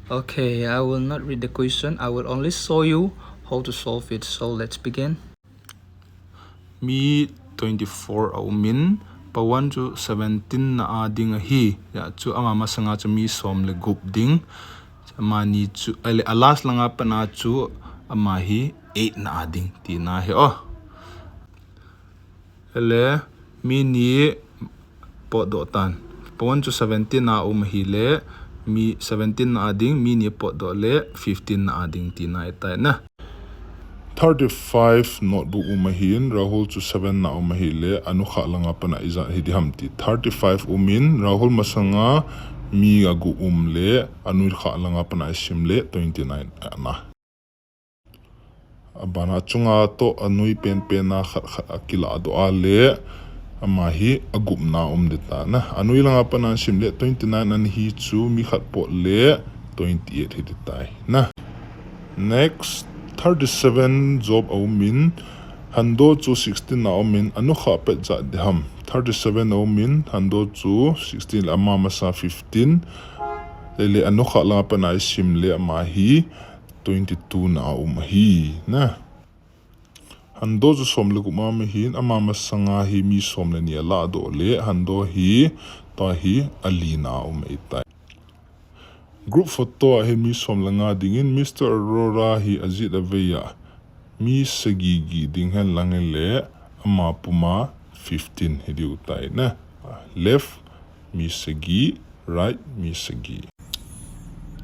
Okay, I will not read the question. I will only show you how to solve it. So let's begin. Mi 24 au min pawan chu 17 na ading hi ya chu ama masanga chu mi som le gup ding mani chu alas langa pana chu ama hi 8 na ading ti na he ele mi ni po do tan pawan chu 17 na hi le mi 17 na ading mi ni po do le 15 na ading ti na eta na 35 notebook umahin Rahul chu 7 na umahile anu kha langa pana iza hidihamti 35 umin Rahul masanga mi agu umle anu kha langa pana simle 29 na abana chunga to anui pen na khat akila do ale amahi agum na umdeta na anui langa pana simle 29 an hi chu mi khat po le 28 hiditai na next 37 job au min hando chu 16 na min anu kha pe za deham 37 au min hando chu 16 ama masa 15 le anu kha la pa na sim le ama hi 22 na hi na hando chu som le kuma mi hin ama masanga hi mi som le ni la do le hando hi ta hi alina itai group photo he mi som langa dingin Mr. Aurora hi azit aveya mi sagigi ding han langele ama puma 15 hedi utai na left mi sagi right mi sagi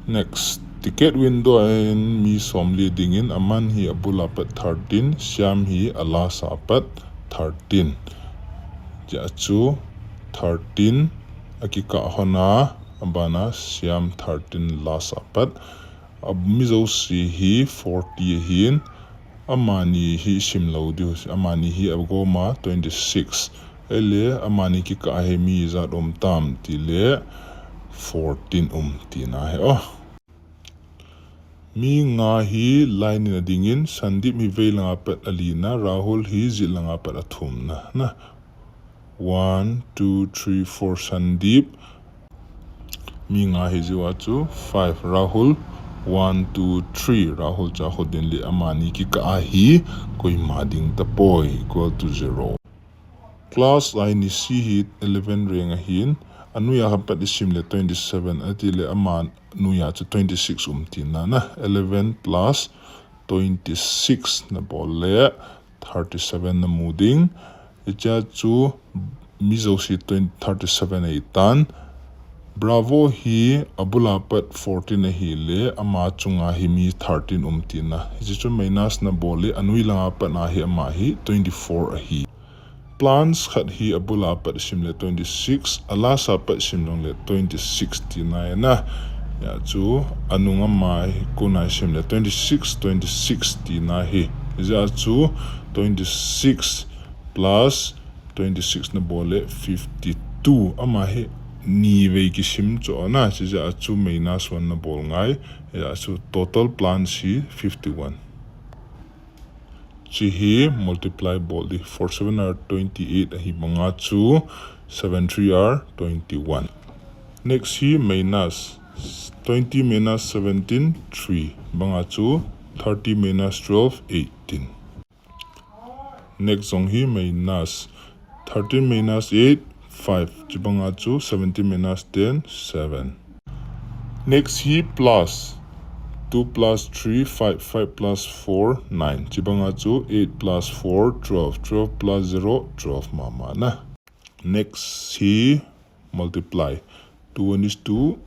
next ticket window and mi som le dingin aman hi abula pat 13 syam hi ala sapat 13 ja chu 13 akika hona abana siam 13 last apat mizo si hi 40 hin amani hi simlo di amani hi abgoma 26 ele amani ki ka he mi za dom tam ti le 14 ti na he mi nga hi line na dingin Sandip mi veilanga pat alina Rahul hi zilanga pat athum na 1 2 3 4 Sandip mi nga hi ziwa chu 5 Rahul 1 2 3 Rahul cha hodin le amani ki ka hi koi mading ta poi equal to 0 class I ni si hi 11 renga hin anu ya hapat isim le 27 ati le aman nu ya chu 26 tin na 11 plus 26 na bole 37 na muding icha chu mizo si 37 eitan Bravo hi abula pat 14 hi le ama chunga hi mi 13 tina hi chu minus na bole anui langa pat na hi ama hi 24 hi plans khat hi abula pat simle 26 ala sa pat simlong le 26 tina na ya chu anunga mai kuna simle 26 tina hi ja chu 26 plus 26 na bole 52 ama hi ni vei ki sim cho na chi ja chu minus 1 na bol ngai ya chu total plan si 51 chi hi multiply bol di 47 are 28 hi manga chu 73 are 21 next hi minus 20 minus 17 3 manga chu 30 minus 12 18 next song hi minus 13 minus 8 5 chibanga chu 70 minus 10 7 next hi plus 2 plus 3 5 5 plus 4 9 chibanga chu 8 plus 4 12 12 plus 0 12 mama na next hi multiply 2 1 is 2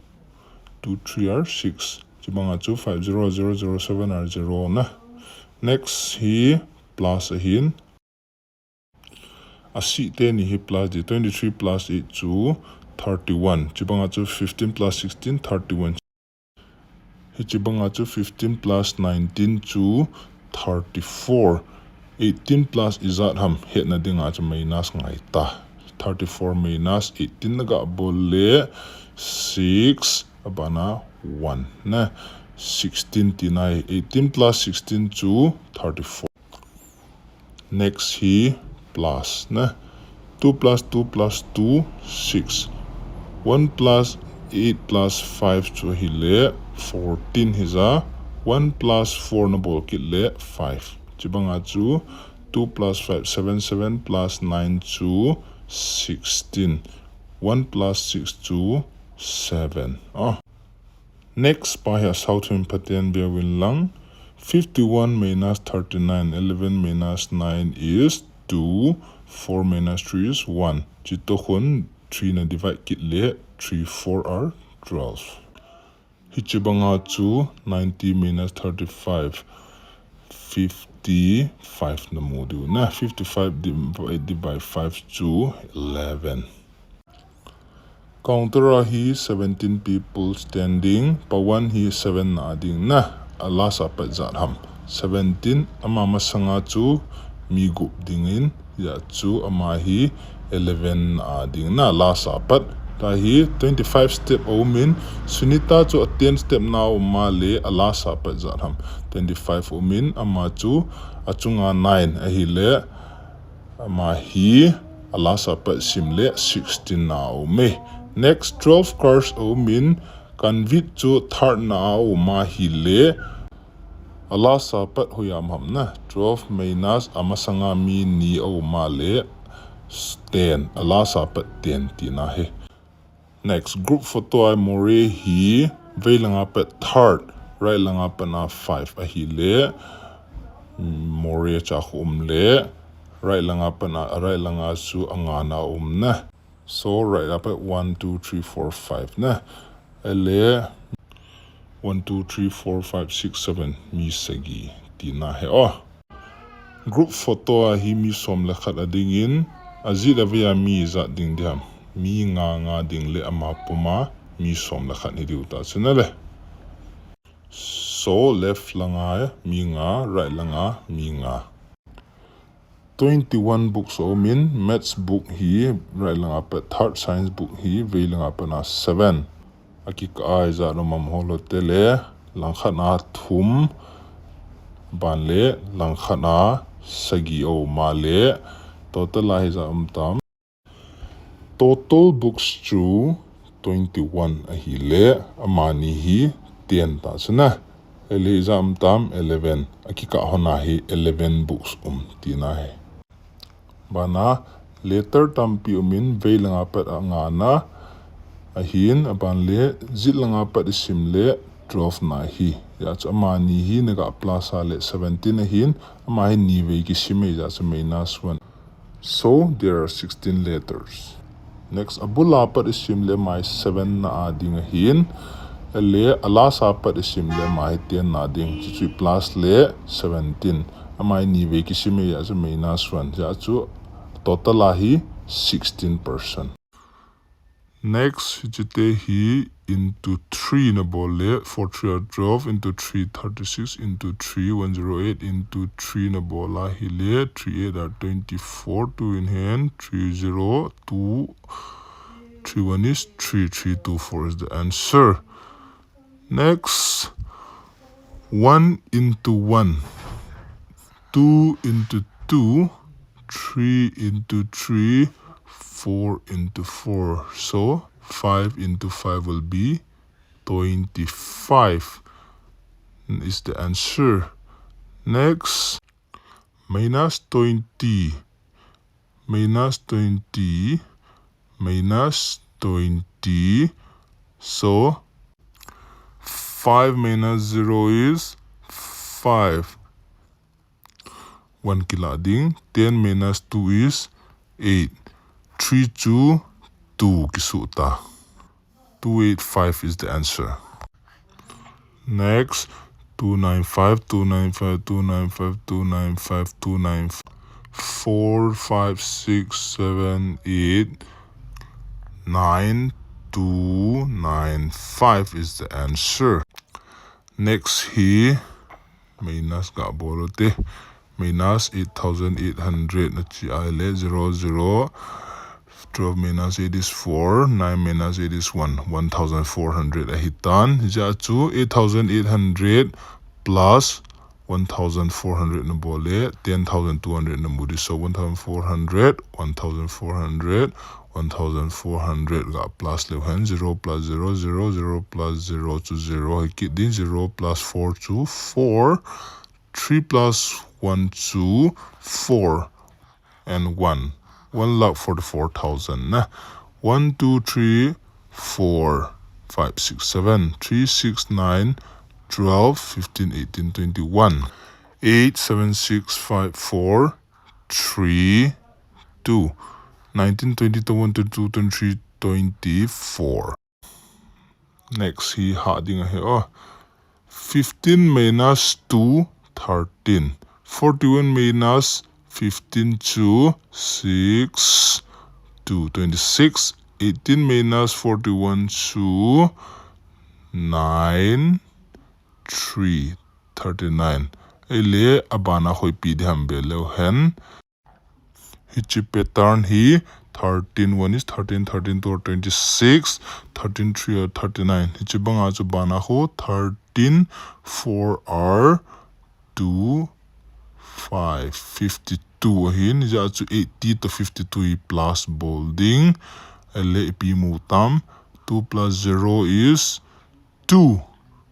2 3 are 6 chibanga chu 5 0 0 0 7 are 0 na next hi plus hin asi ten hi plus di 23 plus 8 chu 31 chibanga chu 15 plus 16 31 hi chibanga chu 15 plus 19 chu 34 18 plus izat ham het na dinga chu minus ngai ta 34 minus 18 naga bolle 6 abana 1 na 16 tinai 18 plus 16 chu 34 next hi plus na 2 plus 2 plus 2 6 1 plus 8 plus 5 chu hi le 14 hi za 1 plus 4 na bol kit le 5 chibanga chu 2 plus 5 7 7 plus 9 chu 16 1 plus 6 chu 7 next pa ya south pattern be win lang 51 minus 39 11 minus 9 is 2 4 minus 3 is 1 chito khon 3 na divide kit le 3 4 are 12 hichibanga chu 90 minus 35 55 na modu na 55 divided by 5 chu 11 counter hi 17 people standing pa 1 hi 7 na ding na ala sa pa zat ham 17 ama masanga chu mi gup dingin ya chu ama hi 11 na ding na la sa pat ta hi 25 step o min sunita chu 10 step now ma le ala sa pa zat ham 25 o min ama chu achunga 9 a hi le ama hi ala sa pa sim le 16 na o me next 12 cars o min convit chu third na o ma hi le ala sa pat huyam ham na 12 minus amasanga mi ni o ma le 10 ala sa pat 10 ti na he next group photo ai more hi veilanga pat third right langa pa na 5 a hi le more cha khum le right langa pa na right langa su anga na na so right up at 1 2 3 4 5 na ele 1 2 3 4 5 6 7 mi sagi tina he group photo hi mi som le khat adingin azida via mi za ding diam mi nga ding le ama puma mi som le khat ni diuta chenale so left langa mi nga right langa mi nga 21 books o min maths book hi right lang up third science book hi ve lang up na 7 akik ai za no mam holo tele lang khana thum ban le lang khana sagi o ma le total ai za tam total books chu 21 a hi le amani hi 10 ta chana ele za tam 11 akika hona hi 11 books tina hai bana later tampi umin veilanga pat anga na ahin aban le zilanga pat sim le 12 na hi ya chama ni hi naga plus le 17 ahin ama hi ni ve ki sime ja cha minus 1 so there are 16 letters next abula pat sim le mai 7 na ading ahin le ala sa pat sim le mai 10 na ding chi plus le 17 ama ni ve ki sime ja cha minus 1 ja chu total ahi 16%. Next, jite hi into 3 na bole 4 3 are 12 into 3 36 into 3 108 into 3 na bola hi le 3 8 are 24 2 in hand 3 0 2 3 1 is 3 3 2 4 is the answer. Next, 1 into 1 2 into 2 3 into 3, 4 into 4. So 5 into 5 will be 25 is the answer. Next, minus 20, minus 20, minus 20. So 5 minus 0 is 5. 1 kilading 10 minus 2 is 8 3 2 2 kisuta 285 is the answer. Next 295 295 295 295 295 4 5 6 7 8 9 2 9 5 is the answer. Next here minus ga bolote minus 8,800 na chi ale 0 0 12 minus 8 is 4 9 minus 8 is 1 1,400 ahitan ja chu 8,800 plus 1,400 na bole 10,200 na mudi so 1,400 1,400 1400 ga plus le hen 0 plus 0 0 0 plus 0 to 0 hikit din 0 plus 4 to 4 3 plus 1 to 4 and 1 1,44,000 na 1 2 3 4 5 6 7 3 6 9 12 15 18 21 8 7 6 5 4 3 2 19 20 21 22 23 24 next he harding here 15 minus 2 13 41 minus 15 to 6 2 26 18 minus 41 to 9 3 39 ele abana hoi pi dham belo hen hichi pattern hi 13 1 is 13 13 to 26 13 3 or 39 hichi banga chu bana ho 13 4 r 2 5 52 hin ja chu 80 to 52 plus bolding ele pi mutam 2 plus 0 is 2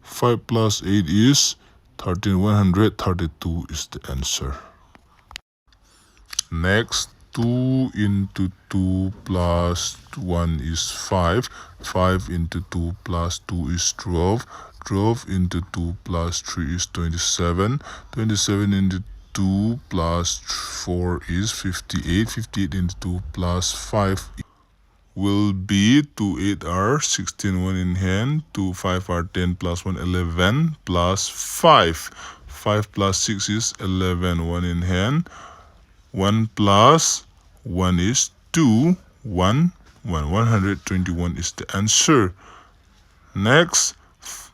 5 plus 8 is 13 132 is the answer. Next 2 into 2 plus 1 is 5 5 into 2 plus 2 is 12 12 into 2 plus 3 is 27 27 into 2 plus 4 is 58 58 into 2 plus 5 will be 2 8 are 16 1 in hand 2 5 are 10 plus 1 11 plus 5 5 plus 6 is 11 1 in hand 1 plus 1 is 2 1 1 121 is the answer. Next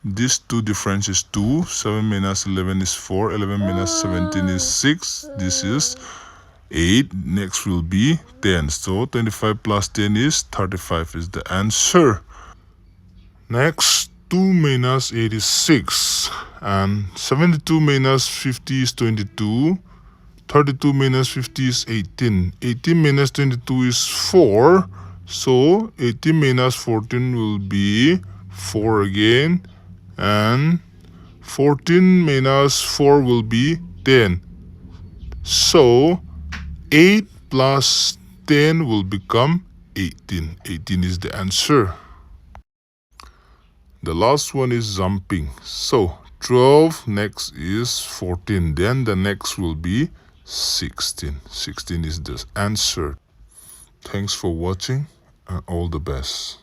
this 2 difference is 2 7 minus 11 is 4 11 minus 17 is 6 this is 8 next will be 10 so 25 plus 10 is 35 is the answer. Next 2 minus 8 is 6 and 72 minus 50 is 22 32 minus 50 is 18 18 minus 22 is 4 so 18 minus 14 will be 4 again and 14 minus 4 will be 10 so 8 plus 10 will become 18 18 is the answer. The last one is jumping so 12 next is 14 then the next will be 16 16 is the answer. Thanks for watching and all the best.